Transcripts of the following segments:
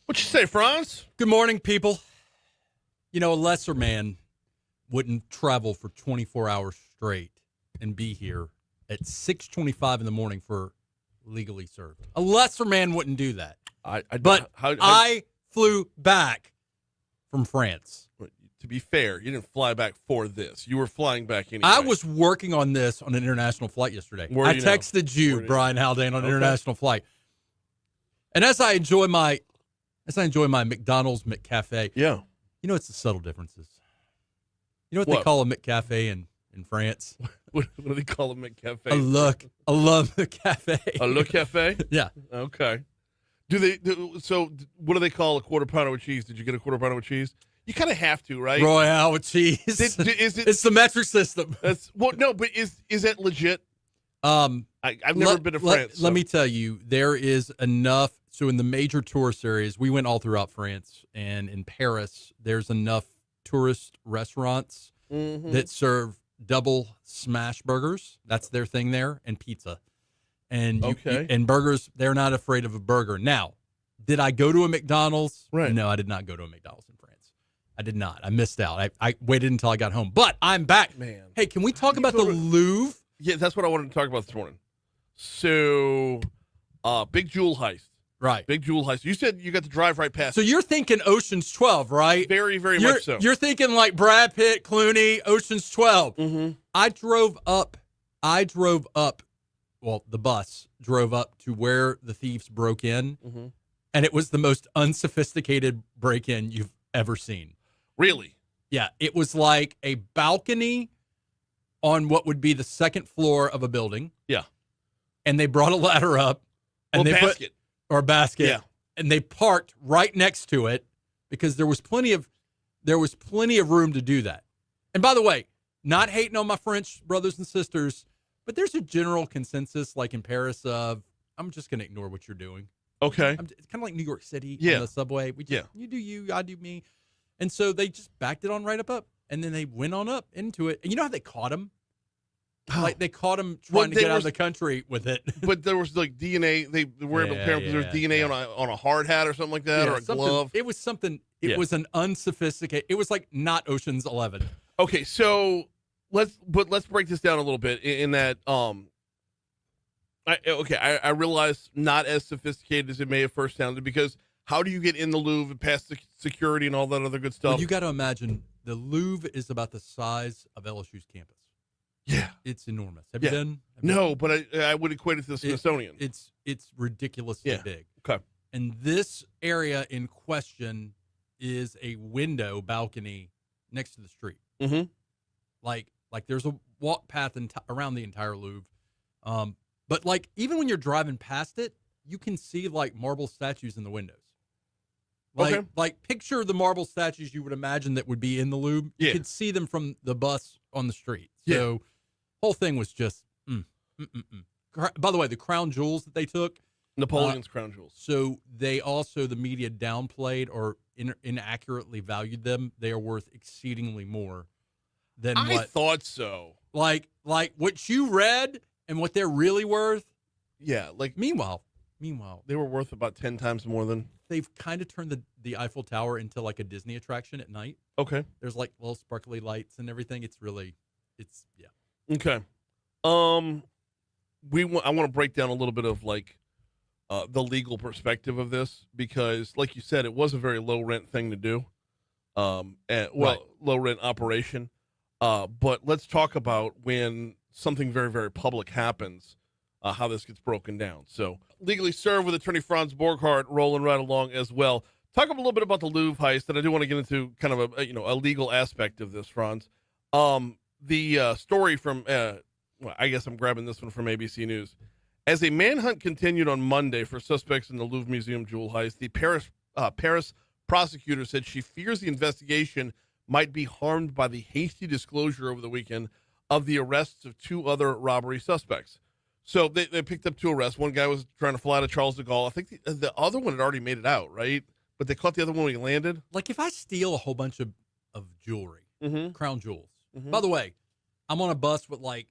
What you say, Franz? Good morning, people. You know, a lesser man wouldn't travel for 24 hours straight and be here at 6:25 in the morning for legally served. A lesser man wouldn't do that. I flew back from France. To be fair, you didn't fly back for this. You were flying back anyway. I was working on this on an international flight yesterday. I texted you, Brian Haldane, on an international flight. And as I enjoy my McDonald's McCafe, yeah, you know, it's the subtle differences. You know what they call a McCafe in France? What do they call a McCafe? A Le McCafe. A Le Cafe? Yeah. Okay. So what do they call a quarter pounder with cheese? Did you get a quarter pounder with cheese? You kind of have to, right? Royale with cheese. It's the metric system. No, but is that legit? I've never been to France. Let me tell you, there is enough. So in the major tourist areas, we went all throughout France, and in Paris, there's enough tourist restaurants that serve double smash burgers. That's their thing there, and pizza. And and burgers, they're not afraid of a burger. Now, did I go to a McDonald's? Right. No, I did not go to a McDonald's in France. I did not. I missed out. I waited until I got home. But I'm back. Man. Hey, can we talk about the Louvre? Yeah, that's what I wanted to talk about this morning. So, big jewel heist. Right. Big jewel heist. You said you got to drive right past So you're thinking Ocean's 12, right? Very, very much so. You're thinking like Brad Pitt, Clooney, Ocean's 12. Mm-hmm. I drove up. Well, the bus drove up to where the thieves broke in, and it was the most unsophisticated break-in you've ever seen. Really? Yeah. It was like a balcony on what would be the second floor of a building. Yeah. And they brought a ladder up. And a basket. Or a basket. Yeah. And they parked right next to it because there was plenty of room to do that. And by the way, not hating on my French brothers and sisters, but there's a general consensus, like in Paris, of I'm just going to ignore what you're doing. Okay. It's kind of like New York City on the subway. You do you, I do me. And so they just backed it on right up. And then they went on up into it. And you know how they caught him? Like they caught him trying to get out of the country with it. But there was like DNA. They were able to pair because there was DNA on a hard hat or something like that, or a glove. It was something. It was an unsophisticated. It was like not Ocean's 11. Okay, so let's break this down a little bit in that. I realize not as sophisticated as it may have first sounded, because how do you get in the Louvre and past the security and all that other good stuff? Well, you got to imagine the Louvre is about the size of LSU's campus. Yeah, it's enormous. Have you been? No, but I would equate it to the Smithsonian. It's ridiculously big. Okay, and this area in question is a window balcony next to the street. Mm-hmm. Like there's a walk path around the entire Louvre. But like even when you're driving past it, you can see like marble statues in the windows. Like picture the marble statues you would imagine that would be in the Louvre. You could see them from the bus on the street. So whole thing was just By the way, the crown jewels that they took, Napoleon's crown jewels. So they also, the media downplayed or inaccurately valued them. They are worth exceedingly more than I thought so. Like what you read and what they're really worth. Yeah. Like meanwhile, they were worth about 10 times more than. They've kind of turned the Eiffel Tower into like a Disney attraction at night. Okay. There's like little sparkly lights and everything. It's Okay. I want to break down a little bit of like the legal perspective of this, because like you said, it was a very low rent thing to do. Low rent operation. But let's talk about when something very, very public happens, how this gets broken down. So legally served with attorney Franz Borghardt rolling right along as well. Talk a little bit about the Louvre heist, and I do want to get into kind of a legal aspect of this, Franz. The story from, I guess I'm grabbing this one from ABC News. As a manhunt continued on Monday for suspects in the Louvre Museum jewel heist, the Paris prosecutor said she fears the investigation might be harmed by the hasty disclosure over the weekend of the arrests of two other robbery suspects. So they picked up two arrests. One guy was trying to fly to Charles de Gaulle. I think the other one had already made it out, right? But they caught the other one when he landed. Like if I steal a whole bunch of jewelry, crown jewels. Mm-hmm. By the way, I'm on a bus with like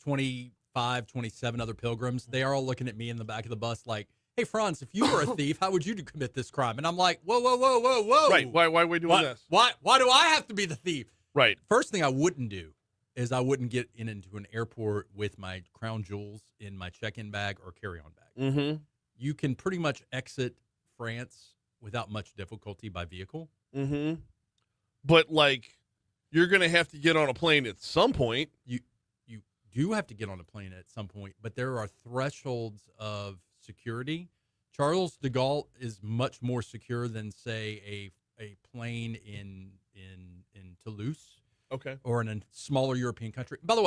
25, 27 other pilgrims. They are all looking at me in the back of the bus like, hey, Franz, if you were a thief, how would you commit this crime? And I'm like, whoa. Right. Why are we doing this? Why do I have to be the thief? Right. First thing I wouldn't do is I wouldn't get into an airport with my crown jewels in my check-in bag or carry-on bag. Mm-hmm. You can pretty much exit France without much difficulty by vehicle. Mm-hmm. But, like, you're going to have to get on a plane at some point. You do have to get on a plane at some point, but there are thresholds of security. Charles de Gaulle is much more secure than, say, a plane in Toulouse. Okay. Or in a smaller European country. By the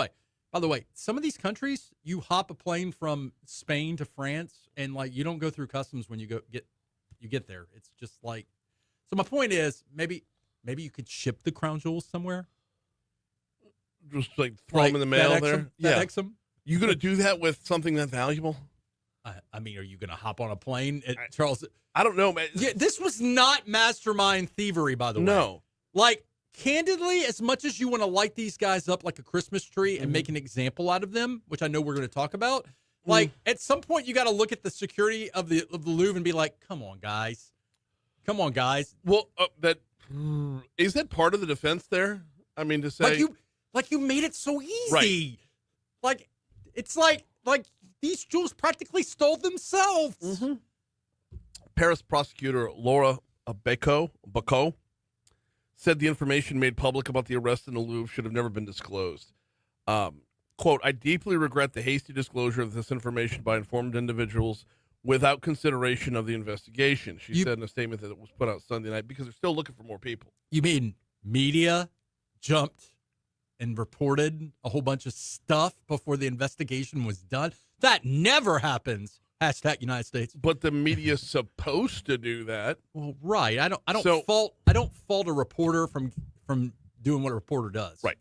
way, some of these countries, you hop a plane from Spain to France, and like you don't go through customs when you get there. It's just like. So my point is, maybe you could ship the crown jewels somewhere. Just like throw them in the mail FedEx there. Them, yeah. FedEx them. You gonna do that with something that valuable? I mean, are you gonna hop on a plane, Charles? I don't know, man. Yeah, this was not mastermind thievery, by the way. No. Like. Candidly, as much as you want to light these guys up like a Christmas tree and make an example out of them, which I know we're going to talk about, like at some point you got to look at the security of the Louvre and be like, "Come on, guys! Well, is that part of the defense there? I mean, to say like you made it so easy, right. Like it's like these jewels practically stole themselves." Mm-hmm. Paris prosecutor Laura Bacot said the information made public about the arrest in the Louvre should have never been disclosed. Quote, I deeply regret the hasty disclosure of this information by informed individuals without consideration of the investigation, she said in a statement that was put out Sunday night, because they're still looking for more people. You mean media jumped and reported a whole bunch of stuff before the investigation was done? That never happens. Hashtag United States. But the media's supposed to do that. Well, right. I don't fault a reporter from doing what a reporter does. Right.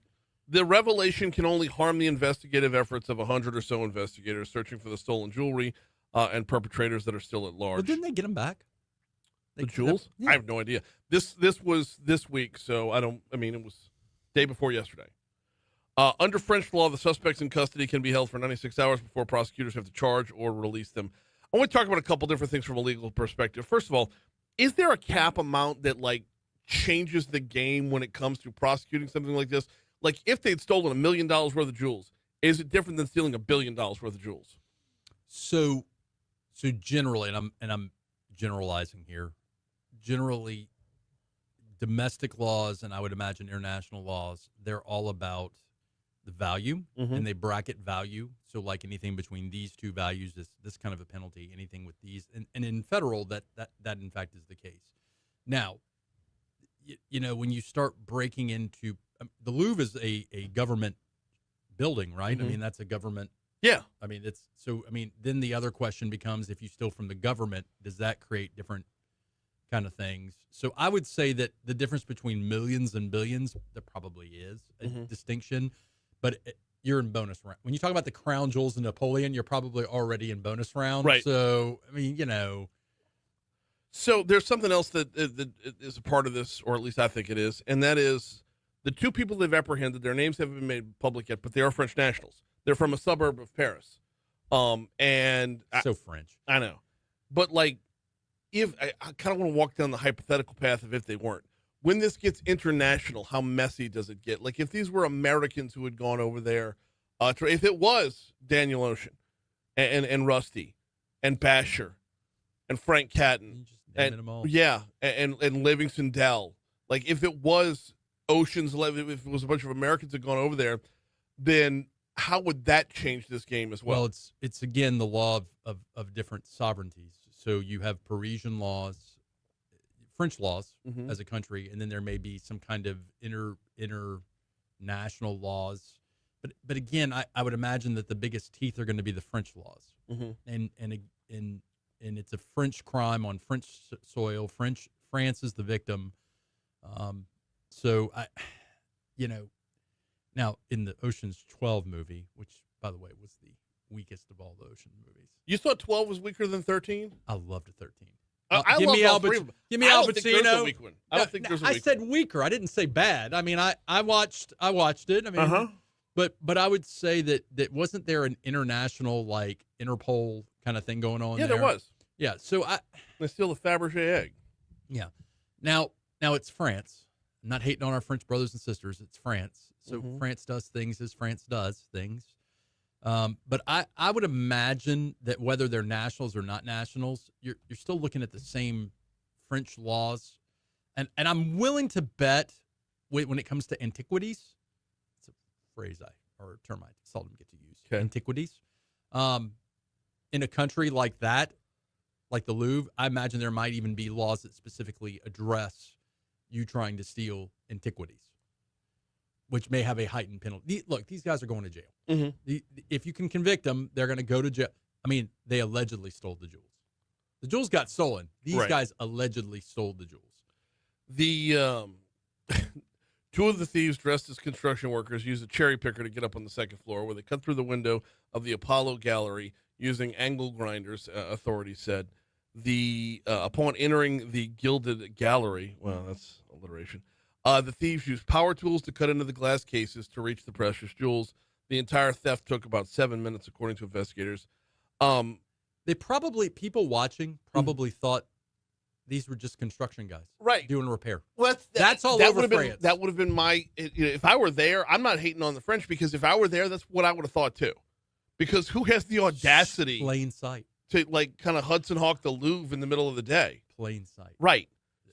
The revelation can only harm the investigative efforts of 100 or so investigators searching for the stolen jewelry and perpetrators that are still at large. But didn't they get them back? The jewels? Yeah. I have no idea. This was this week, so it was day before yesterday. Under French law, the suspects in custody can be held for 96 hours before prosecutors have to charge or release them. I want to talk about a couple different things from a legal perspective. First of all, is there a cap amount that like changes the game when it comes to prosecuting something like this? Like if they'd stolen $1 million worth of jewels, is it different than stealing $1 billion worth of jewels? So generally, and I'm generalizing here. Generally, domestic laws and I would imagine international laws, they're all about the value, and they bracket value. So like anything between these two values is this kind of a penalty. Anything with these, and in federal, that in fact is the case. Now, you know, when you start breaking into the Louvre is a government building, right? I mean, that's a government. Yeah. I mean, then the other question becomes, if you steal from the government, does that create different kind of things? So I would say that the difference between millions and billions, there probably is a distinction. But you're in bonus round. When you talk about the crown jewels and Napoleon, you're probably already in bonus round. Right. So, I mean, you know. So there's something else that is a part of this, or at least I think it is, and that is the two people they've apprehended, their names haven't been made public yet, but they are French nationals. They're from a suburb of Paris. And so French. I know. But, like, if I kind of want to walk down the hypothetical path of if they weren't. When this gets international, how messy does it get? Like, if these were Americans who had gone over there, if it was Daniel Ocean and Rusty and Basher and Frank Catton, and them all. Yeah, and Livingston Dell, like if it was Ocean's 11, if it was a bunch of Americans that had gone over there, then how would that change this game as well? Well, it's again the law of different sovereignties. So you have Parisian laws, French laws as a country, and then there may be some kind of international laws. But again, I would imagine that the biggest teeth are going to be the French laws, and it's a French crime on French soil. France is the victim. So now in the Ocean's 12 movie, which by the way was the weakest of all the Ocean movies. You thought 12 was weaker than 13? I loved 13. Give me Al Pacino. I don't think there's a weak one. I don't think there's a weak one. I said weaker. I didn't say bad. I mean, I watched it. I mean, but I would say that wasn't there an international like Interpol kind of thing going on? Yeah, there was. Yeah. So They steal the Fabergé egg. Yeah. Now it's France. I'm not hating on our French brothers and sisters. It's France. So France does things as France does things. But I would imagine that whether they're nationals or not nationals, you're still looking at the same French laws. And I'm willing to bet when it comes to antiquities, it's a phrase or a term I seldom get to use. Okay. Antiquities. In a country like that, like the Louvre, I imagine there might even be laws that specifically address you trying to steal antiquities, which may have a heightened penalty. Look, these guys are going to jail. If you can convict them, they're going to go to jail. I mean, they allegedly stole the jewels. The jewels got stolen. These guys allegedly stole the jewels. The two of the thieves dressed as construction workers used a cherry picker to get up on the second floor, where they cut through the window of the Apollo Gallery using angle grinders, authorities said. Upon entering the gilded gallery, well, that's alliteration, the thieves used power tools to cut into the glass cases to reach the precious jewels. The entire theft took about 7 minutes, according to investigators. People watching probably thought these were just construction guys, doing repair. Well, that's all over France. That would have been if I were there. I'm not hating on the French, because if I were there, that's what I would have thought too. Because who has the audacity, plain sight, to kind of Hudson Hawk the Louvre in the middle of the day? Plain sight, right?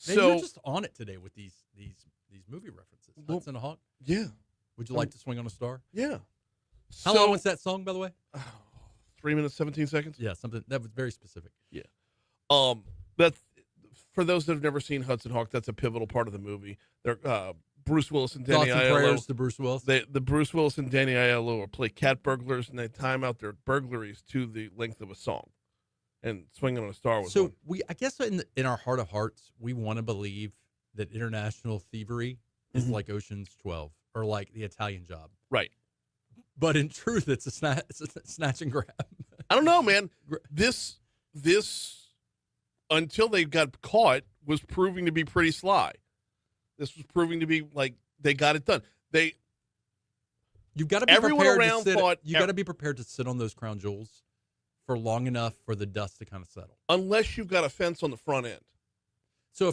Man, so you're just on it today with these movie references. Hudson Hawk. Yeah. Would you like to swing on a star? Yeah. How long was that song, by the way? 3 minutes 17 seconds. Yeah, something that was very specific. Yeah. That's for those that have never seen Hudson Hawk. That's a pivotal part of the movie. They're Bruce Willis and Danny Thoughts and Aiello. prayers to Bruce Willis. The Bruce Willis and Danny Aiello play cat burglars, and they time out their burglaries to the length of a song. And swinging on a star was so one. I guess in our heart of hearts, we want to believe that international thievery is like Ocean's 12 or like the Italian Job, right? But in truth, it's a snatch and grab. I don't know, man. This until they got caught was proving to be pretty sly. This was proving to be like they got it done. You've got to be prepared to sit on those crown jewels for long enough for the dust to kind of settle. Unless you've got a fence on the front end. So a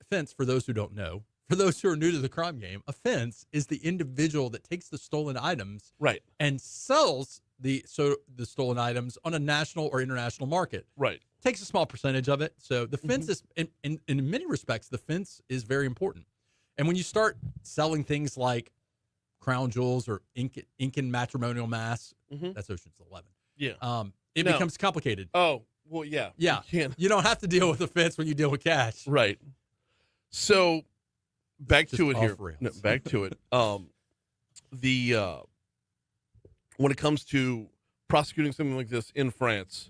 fence, for those who don't know, for those who are new to the crime game, a fence is the individual that takes the stolen items and sells the stolen items on a national or international market. Right. Takes a small percentage of it. So the fence is, in many respects, the fence is very important. And when you start selling things like crown jewels or Incan matrimonial masks, that's Ocean's 11. Yeah. It becomes complicated. Oh, well, yeah. Yeah. You don't have to deal with a fence when you deal with cash. Right. So back to it here. No, back to it. When it comes to prosecuting something like this in France,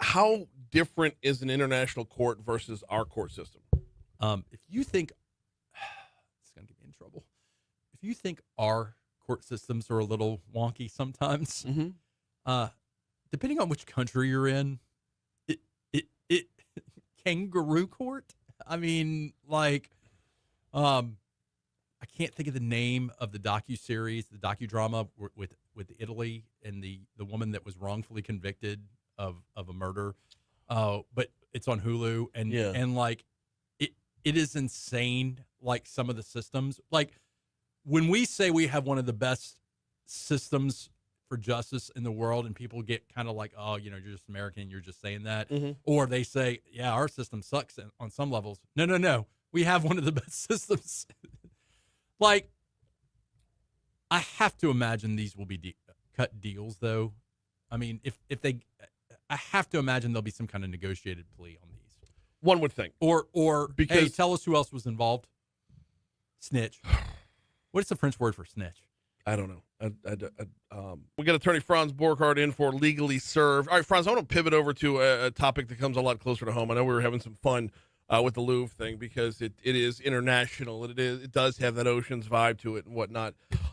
how different is an international court versus our court system? If you think it's going to get me in trouble, if you think our court systems are a little wonky sometimes, depending on which country you're in, it kangaroo court. I mean, like, I can't think of the name of the docuseries, the docudrama with Italy and the woman that was wrongfully convicted of a murder. But it's on Hulu, and like it is insane. Like some of the systems, like when we say we have one of the best systems for justice in the world, and people get kind of like, oh, you're just American, you're just saying that, or they say, yeah, our system sucks on some levels. No, we have one of the best systems. Like, I have to imagine these will be cut deals, though. I mean, if they, I have to imagine there'll be some kind of negotiated plea on these. One would think, or because hey, tell us who else was involved. Snitch. What is the French word for snitch? I don't know. We got attorney Franz Borghardt in for Legally Served. All right, Franz, I want to pivot over to a topic that comes a lot closer to home. I know we were having some fun with the Louvre thing because it is international. It does have that Ocean's vibe to it and whatnot.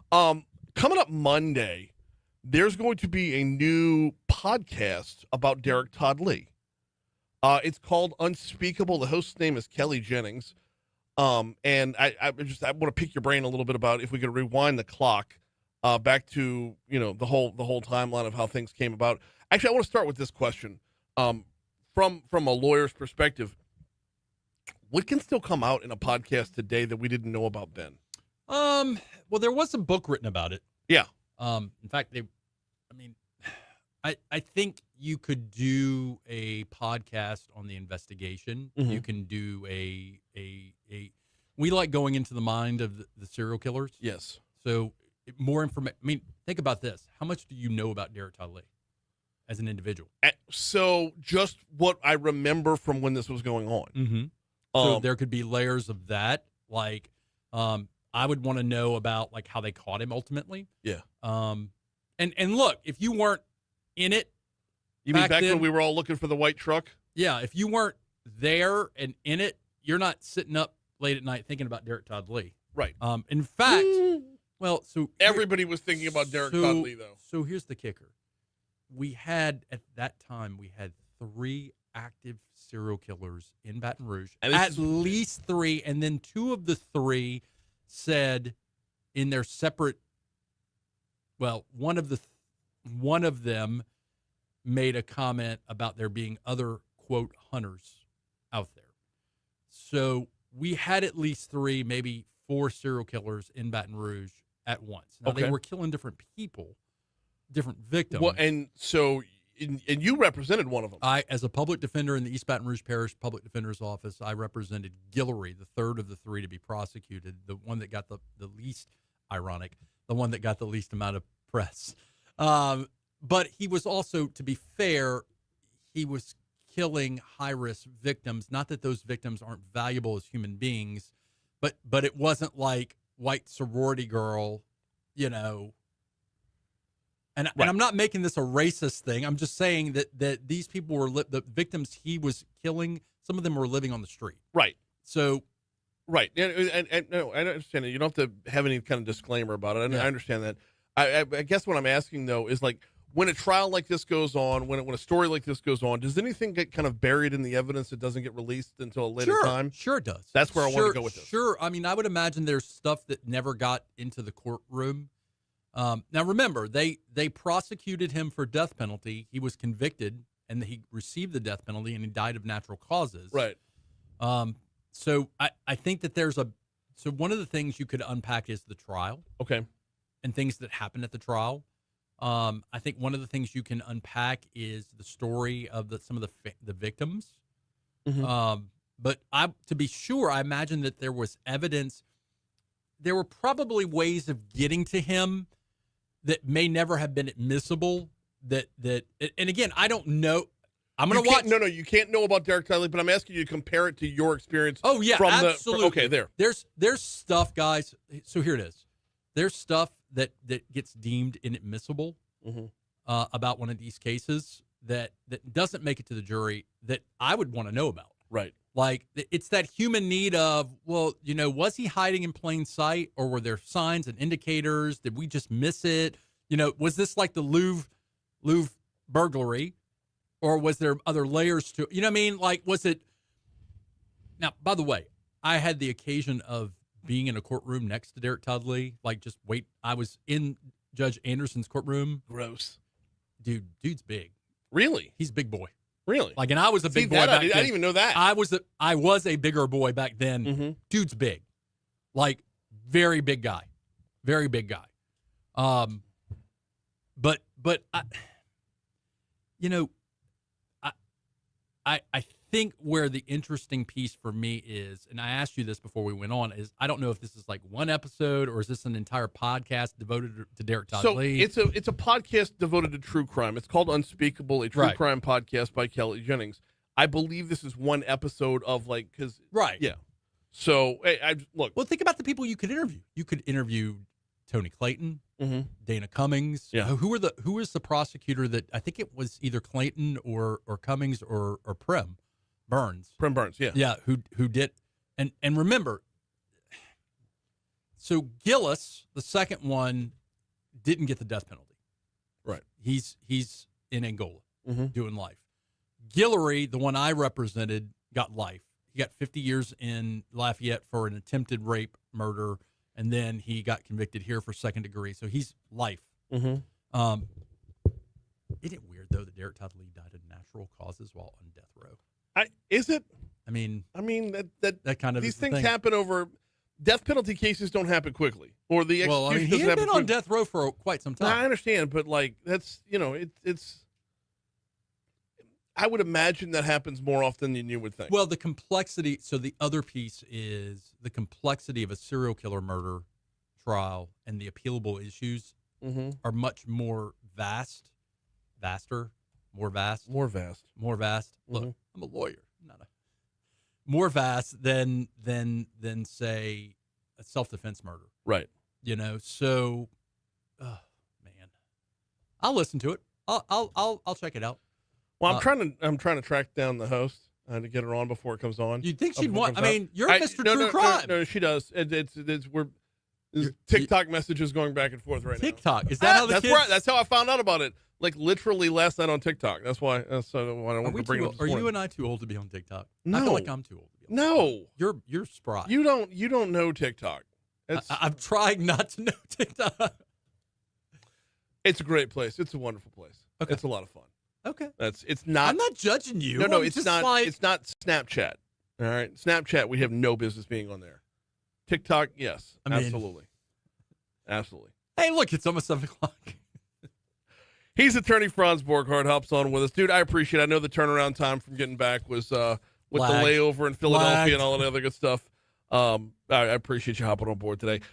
Coming up Monday, there's going to be a new podcast about Derek Todd Lee. It's called Unspeakable. The host's name is Kelly Jennings. And I want to pick your brain a little bit about if we could rewind the clock back to the whole timeline of how things came about. Actually, I want to start with this question from a lawyer's perspective, what can still come out in a podcast today that we didn't know about then? Well, there was a book written about it. Yeah. In fact, I think you could do a podcast on the investigation. Mhm. You can do we like going into the mind of the serial killers. Yes. So more information. I mean, think about this. How much do you know about Derek Todd Lee as an individual? So just what I remember from when this was going on. Mm-hmm. So there could be layers of that. Like, I would want to know about like how they caught him ultimately. Yeah. And look, if you weren't in it, You mean back then, when we were all looking for the white truck? Yeah. If you weren't there and in it, you're not sitting up late at night thinking about Derek Todd Lee. Right. In fact, well, so everybody was thinking about Derek Todd Lee, though. So here's the kicker: at that time we had 3 active serial killers in Baton Rouge, at least 3, and then 2 of the 3 said in their separate. Well, one of them made a comment about there being other quote hunters out there. So we had at least 3, maybe 4 serial killers in Baton Rouge at once. Now they were killing different people, different victims. Well, and so, and you represented one of them. I, as a public defender in the East Baton Rouge Parish Public Defender's Office, I represented Guillory, the third of the 3 to be prosecuted, the one that got the least ironic, the one that got the least amount of press. But he was also, to be fair, he was killing high-risk victims. Not that those victims aren't valuable as human beings, but it wasn't like white sorority girl, you know. And I'm not making this a racist thing. I'm just saying that these people were the victims he was killing. Some of them were living on the street. Right. So. Right. And no, I understand it. You don't have to have any kind of disclaimer about it. I understand that. I guess what I'm asking, though, is like, when a trial like this goes on, when a story like this goes on, does anything get kind of buried in the evidence that doesn't get released until a later time? Sure it does. That's where I want to go with this. Sure. I mean, I would imagine there's stuff that never got into the courtroom. Now, remember, they prosecuted him for death penalty. He was convicted, and he received the death penalty, and he died of natural causes. Right. So I think that so one of the things you could unpack is the trial. Okay. And things that happened at the trial. I think one of the things you can unpack is the story of some of the victims. Mm-hmm. But to be sure, I imagine that there was evidence. There were probably ways of getting to him that may never have been admissible. And again, I don't know. I'm going to watch. No, you can't know about Derek Todd Lee, but I'm asking you to compare it to your experience. Oh yeah, absolutely. Okay, there. There's stuff, guys. So here it is. There's stuff that gets deemed inadmissible about one of these cases that doesn't make it to the jury that I would want to know about. Right. Like, it's that human need of, well, you know, was he hiding in plain sight, or were there signs and indicators? Did we just miss it? You know, was this like the Louvre burglary, or was there other layers to it? You know what I mean? Like, was it? Now, by the way, I had the occasion of being in a courtroom next to Derek Todd Lee. Like, I was in Judge Anderson's courtroom. Gross. Dude's big. Really? He's a big boy. Really? Like, and I was a big boy back then. I didn't even know that. I was a bigger boy back then. Mm-hmm. Dude's big. Like, very big guy. Very big guy. But I, you know, I think where the interesting piece for me is, and I asked you this before we went on, is I don't know if this is like one episode or is this an entire podcast devoted to Derek Todd Lee? It's a podcast devoted to true crime. It's called Unspeakable, a true crime podcast by Kelly Jennings. I believe this is one episode of yeah. So look. Well, think about the people you could interview. You could interview Tony Clayton, Dana Cummings. Yeah. Who is the prosecutor that I think it was either Clayton or Cummings or Prem Burns. Prem Burns, yeah. Yeah, who did and remember, so Gillis, the second one, didn't get the death penalty. Right. He's in Angola doing life. Guillory, the one I represented, got life. He got 50 years in Lafayette for an attempted rape, murder, and then he got convicted here for second degree. So he's life. Isn't it weird though that Derek Todd Lee died of natural causes while on death row? Is it? I mean that kind of these is the things thing. happen over. Death penalty cases don't happen quickly, or the execution Well, I mean, he doesn't had happen been on quickly. death row for quite some No, time. I understand, but like that's it's. I would imagine that happens more often than you would think. Well, the complexity. So the other piece is the complexity of a serial killer murder trial and the appealable issues are much more more vast. Look, I'm a lawyer, not a more vast than say a self-defense murder. Right. So, oh man, I'll listen to it. I'll check it out. Well, I'm trying to track down the host to get her on before it comes on. You'd think she'd Before it want. I comes out. mean, you're Mr. True No, Crime. No, she does. There's TikTok messages going back and forth right now. TikTok, is that how the kids? That's how I found out about it. Like literally last night on TikTok. That's why I wanted to bring it up. Are you and I too old to be on TikTok? No. I feel like I'm too old to be on No. TikTok. You're spry. You don't know TikTok. I'm trying not to know TikTok. It's a great place. It's a wonderful place. Okay. It's a lot of fun. Okay. It's not. I'm not judging you. No, I'm it's just not. like- It's not Snapchat. All right, Snapchat. We have no business being on there. TikTok, yes, absolutely. Hey, look, it's almost 7 o'clock. He's attorney Franz Borghardt, hops on with us, dude. I appreciate it. I know the turnaround time from getting back was with the layover in Philadelphia and all that other good stuff. I appreciate you hopping on board today.